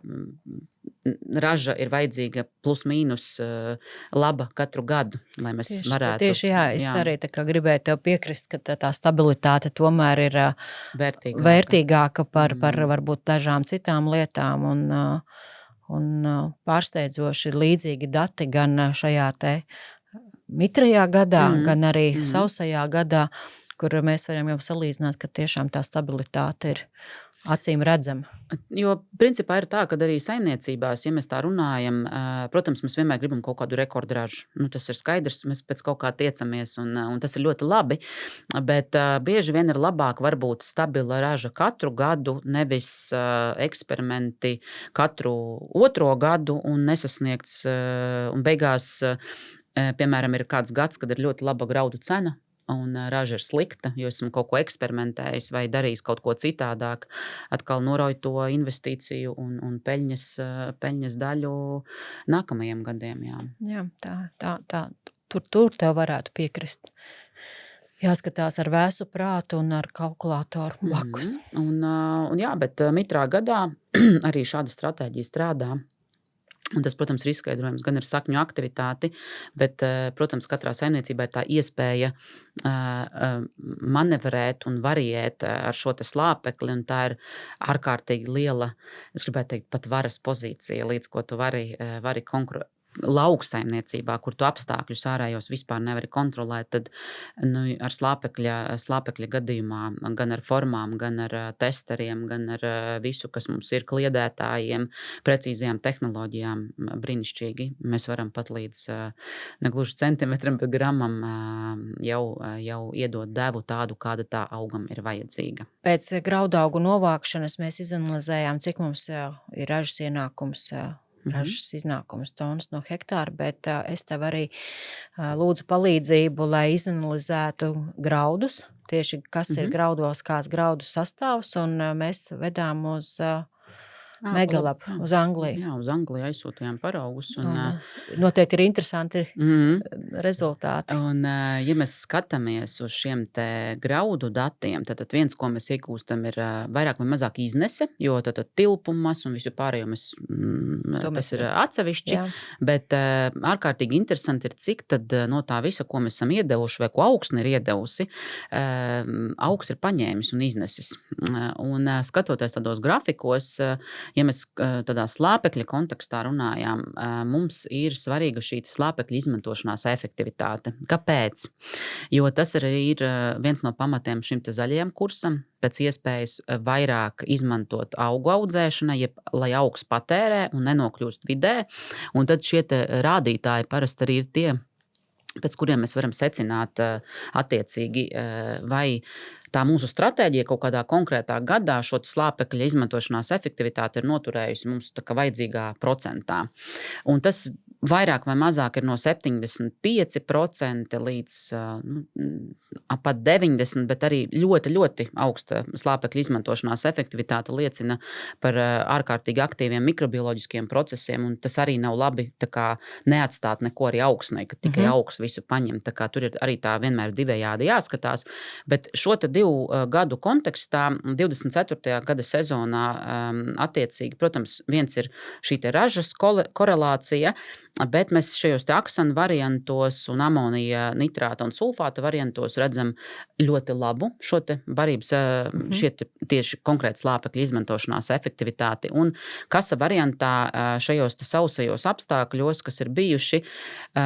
raža ir vajadzīga plus mīnus laba katru gadu, lai mēs varētu. Tieši jā, es arī tā kā gribēju tev piekrist, ka tā stabilitāte tomēr ir vērtīgāka par varbūt dažām citām lietām un pārsteidzoši līdzīgi dati gan šajā te mitrajā gadā, gan arī sausajā gadā, kur mēs varam jau salīdzināt, ka tiešām tā stabilitāte ir acīm redzama. Jo principā ir tā, ka arī saimniecībās, ja mēs tā runājam, protams, mēs vienmēr gribam kaut kādu rekordražu. Tas ir skaidrs, mēs pēc kaut kā tiecamies un tas ir ļoti labi, bet bieži vien ir labāk varbūt stabila raža katru gadu, nevis eksperimenti katru 2. gadu un nesasniegts un beigās, piemēram, ir kāds gads, kad ir ļoti laba graudu cena. Un raža ir slikta, jo esmu kaut ko eksperimentējis vai darījis kaut ko citādāk. Atkal norauj to investīciju un peļņas daļu nākamajiem gadiem. Jā, tā. Tur tev varētu piekrist. Jāskatās ar vēsu prātu un ar kalkulātoru blakus. Jā, bet mitrā gadā arī šāda stratēģija strādā. Un tas, protams, ir izskaidrojums gan ar sakņu aktivitāti, bet, protams, katrā saimniecībā ir tā iespēja manevrēt un variēt ar šo slāpekli, un tā ir ārkārtīgi liela, es gribētu teikt, pat varas pozīcija, līdz ko tu vari konkurēt. Lauksaimniecībā, kur tu apstākļus ārējos vispār nevari kontrolēt, tad ar slāpekļa gadījumā, gan ar formām, gan ar testeriem, gan ar visu, kas mums ir kliedētājiem, precīzajām tehnoloģijām, brīnišķīgi. Mēs varam pat līdz negluži centimetram pie gramam jau iedot devu tādu, kāda tā augam ir vajadzīga. Pēc graudaugu novākšanas mēs izanalizējām, cik mums ir ražas ienākums ražas iznākums tonnas no hektāra, bet es tev arī lūdzu palīdzību, lai izanalizētu graudus, tieši kas ir graudos, kāds graudu sastāvs, un mēs vedām uz Megalab, uz Angliju. Jā, uz Angliju aizsūtījām paraugus. Noteikti ir interesanti rezultāti. Un, ja mēs skatāmies uz šiem te graudu datiem, tad viens, ko mēs iegūstam, ir vairāk vai mazāk iznese, jo tad tilpumas un visu pārējo tas ir atsevišķi. Jā. Bet ārkārtīgi interesanti ir, cik tad no tā visa, ko mēs esam iedevuši vai ko augsne ir iedevusi, augs ir paņēmis un iznesis. Un skatoties tādos grafikos, ja mēs tādā slāpekļa kontekstā runājām, mums ir svarīga šī slāpekļa izmantošanās efektivitāte. Kāpēc? Jo tas arī ir viens no pamatiem šim te zaļajam kursam, pēc iespējas vairāk izmantot augu audzēšanai, lai augs patērē un nenokļūst vidē. Un tad šie te rādītāji parasti arī ir tie, pēc kuriem mēs varam secināt attiecīgi, vai tā mūsu stratēģija kaut kādā konkrētā gadā šo slāpekļa izmantošanās efektivitāti ir noturējusi mums tā kā vajadzīgā procentā. Un tas vairāk vai mazāk ir no 75% līdz pat 90%, bet arī ļoti, ļoti augsta slāpekļa izmantošanās efektivitāte liecina par ārkārtīgi aktīviem mikrobioloģiskiem procesiem, un tas arī nav labi tā kā neatstāt neko arī augsnei, ka tikai augs visu paņem. Tā kā tur ir arī tā vienmēr divējādi jāskatās, bet šo te 2 gadu kontekstā, 24. gada sezonā attiecīgi, protams, viens ir šī te ražas korelācija, bet mēs šajos te aksanu variantos un amonija nitrāta un sulfāta variantos redzam ļoti labu šo te barības, šie tieši konkrēti slāpekļa izmantošanās efektivitāti. Un kasa variantā šajos te sausajos apstākļos, kas ir bijuši,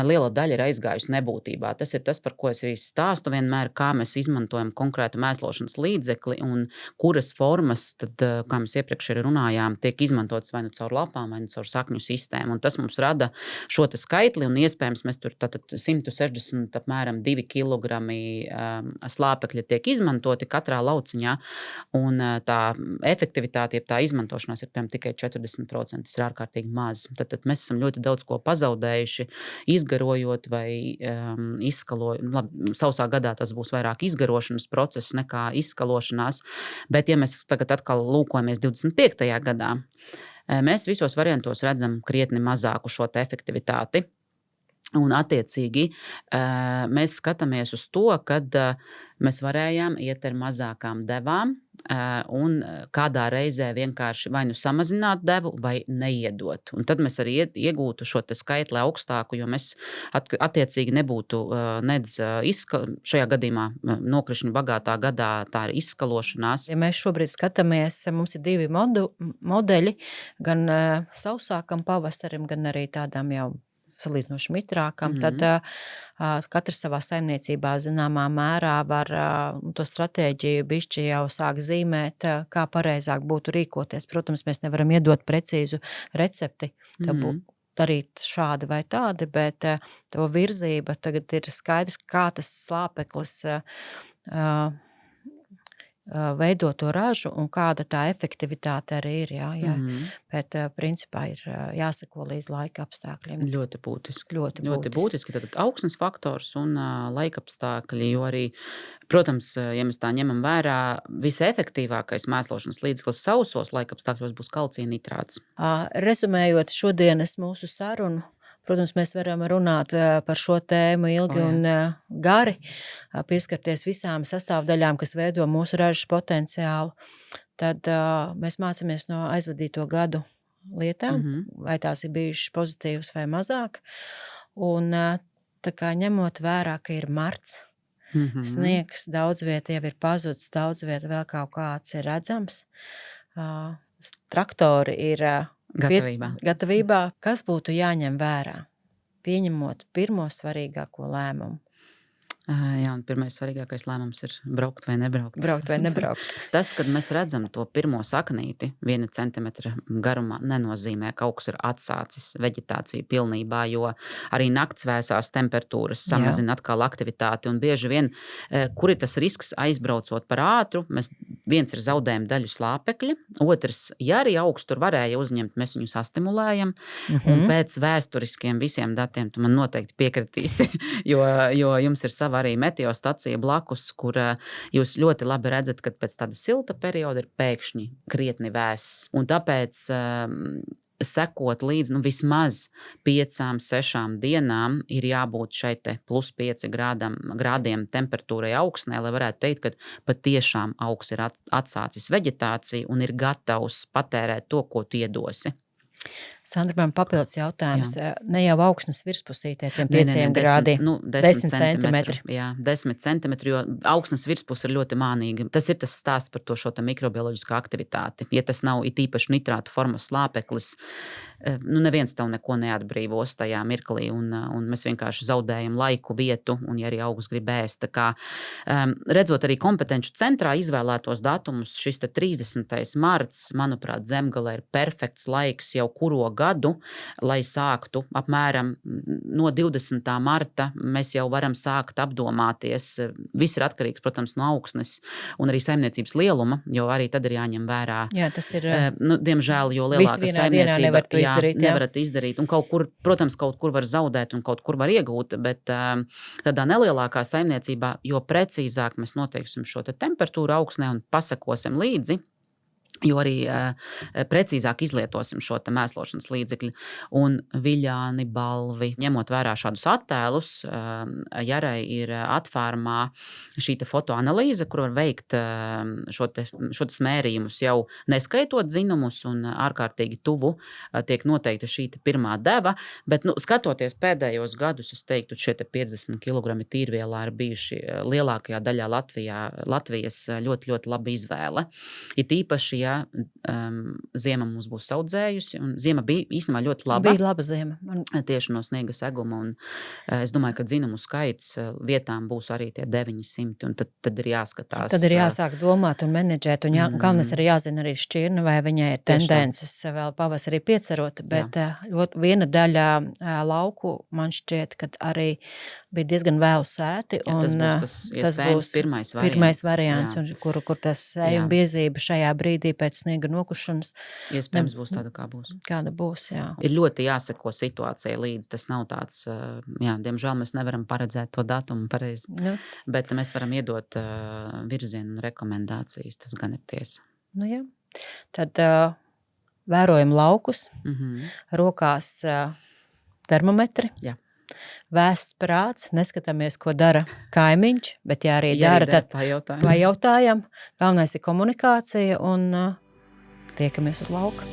liela daļa ir aizgājusi nebūtībā. Tas ir tas, par ko es arī stāstu vienmēr, kā mēs izmantojam konkrētu mēslošanas līdzekli un kuras formas, tad, kā mēs iepriekš arī runājām, tiek izmantotas vai nu caur lapām, vai nu caur sakņu sistēmu. Un tas mums rada šo te skaitli, un iespējams mēs tur tātad 160 apmēram 2 kilogrami slāpekļa tiek izmantoti katrā lauciņā, un tā efektivitāte, ja tā izmantošanās ir piemēram tikai 40%, tas ir ārkārtīgi maz. Tad mēs esam ļoti daudz ko pazaudējuši, izgarojot vai izskalojot. Labi, sausā gadā tas būs vairāk izgarošanas process nekā izskalošanās, bet ja mēs tagad atkal lūkojamies 25. gadā, mēs visos variantos redzam krietni mazāku šo te efektivitāti. Un attiecīgi mēs skatāmies uz to, kad mēs varējām iet ar mazākām devām un kādā reizē vienkārši vai nu samazināt devu vai neiedot. Un tad mēs arī iegūtu šo te skaitli augstāku, jo mēs attiecīgi nebūtu nedz šajā gadījumā nokrišņu bagātā gadā tā ir izskalošanās. Ja mēs šobrīd skatāmies, mums ir 2 modeļi, gan sausākam pavasarim, gan arī tādām jau salīdzinoši mitrākam, tad katrs savā saimniecībā zināmā mērā var to stratēģiju bišķi jau sāk zīmēt, kā pareizāk būtu rīkoties. Protams, mēs nevaram iedot precīzu recepti, darīt šādi vai tādi, bet to virzība tagad ir skaidrs, kā tas slāpeklis veidot to ražu un kāda tā efektivitāte arī ir. Jā. Bet principā ir jāsako līdz laika apstākļiem. Ļoti būtiski. Ļoti būtiski. Tad augsnes faktors un laika apstākļi, jo arī, protams, ja mēs tā ņemam vērā, visefektīvākais mēslošanas līdzeklis sausos laika apstākļos būs kalcija nitrāts. Rezumējot šodienas mūsu sarunu, protams, mēs varam runāt par šo tēmu ilgi un gari, pieskarties visām sastāvdaļām, kas veido mūsu ražas potenciālu. Tad mēs mācāmies no aizvadīto gadu lietām, vai tās ir bijušas pozitīvas vai mazāk. Un tā kā ņemot vērā, ka ir marts, sniegs daudz vieta jau ir pazudis, daudz vieta vēl kaut kāds ir redzams. Traktori ir gatavībā. Kas būtu jāņem vērā, pieņemot pirmo svarīgāko lēmumu? Jā, un pirmais svarīgākais lēmums ir braukt vai nebraukt. Braukt vai nebraukt. Tas, kad mēs redzam to pirmo saknīti 1 centimetra garumā, nenozīmē, ka augs ir atsācis veģetāciju pilnībā, jo arī nakts vēsās temperatūras samazina atkal aktivitāti. Un bieži vien, kur ir tas risks aizbraucot par ātru, viens ir zaudējuma daļu slāpekļi, otrs, ja arī augs tur varēja uzņemt, mēs viņu sastimulējam. Un pēc vēsturiskiem visiem datiem tu man noteikti piekritīsi, jo jums ir sava arī meteostacija blakus, kur jūs ļoti labi redzat, ka pēc tāda silta perioda ir pēkšņi krietni vēss. Un tāpēc sekot līdz vismaz 5-6 dienām ir jābūt šai te +5 grādiem temperatūrai augsnē, lai varētu teikt, ka patiešām augs ir atsācis veģetāciju un ir gatavs patērēt to, ko tu iedosi. Sandra, man papildus jautājums. Ne jau augsnes virspusītē tiem 5 grādiem. 10 centimetri. Jā, 10 centimetri, jo augsnes virspus ir ļoti mānīga. Tas ir tas stāsts par šo mikrobioloģisko aktivitāti. Ja tas nav it īpaši nitrātu formas slāpeklis, neviens tev neko neatbrīvos tajā mirklī, un mēs vienkārši zaudējam laiku, vietu, un ja arī augs grib ēst. Tā kā, redzot arī kompetenču centrā izvēlētos datumus, šis 30. marts, manuprāt, Zemgalē ir perfekts laiks jau kuro gadu, lai sāktu apmēram no 20. marta mēs jau varam sākt apdomāties. Viss ir atkarīgs, protams, no augsnes un arī saimniecības lieluma, jo arī tad ir jāņem vērā. Jā, tas ir. Diemžēl, jo lielāka saimniecība nevarat izdarīt. Un kaut kur, protams, kaut kur var zaudēt un kaut kur var iegūt, bet tādā nelielākā saimniecībā, jo precīzāk mēs noteiksim šo temperatūru augsnē un pasakosim līdzi, jo arī precīzāk izlietosim šo mēslošanas līdzekļu. Un viļāni, balvi, ņemot vērā šādus attēlus, Jarai ir atvērumā šī fotoanalīze, kur var veikt šo smērījumus jau neskaitot dzinumus, un ārkārtīgi tuvu tiek noteikta šī pirmā deva, bet skatoties pēdējos gadus, es teiktu, šie 50 kg tīrvielā ir bijuši lielākajā daļā Latvijas ļoti, ļoti laba izvēle. Ir īpaši, ja ziema mums būs saudzējusi, un ziema bija īstenībā ļoti laba. Bija laba ziema. Tieši no sniega seguma, un es domāju, ka dzinumu skaits vietām būs arī tie 900, un tad ir jāskatās. Tad ir jāsāk domāt un menedžēt, un galvenais arī jāzina arī šķirne, vai viņai ir tendences vēl pavasarī piecerot, bet viena daļa lauku man šķiet, ka arī bija diezgan vēl sēti, un tas būs pirmais variants, kur tas ejuma biezība šajā brīdī pēc sniega nokušanas. Iespējams būs tāda, kā būs. Kāda būs, jā. Ir ļoti jāseko situācijai līdz. Tas nav tāds, diemžēl mēs nevaram paredzēt to datumu pareizi. Bet mēs varam iedot virzienu un rekomendācijas. Tas gan ir tiesa. Jā. Tad vērojam laukus, rokās termometri. Jā. Vēsts prāts, neskatāmies, ko dara kaimiņš, bet ja arī dara, tad pajautājam. Galvenais ir komunikācija un tiekamies uz lauka.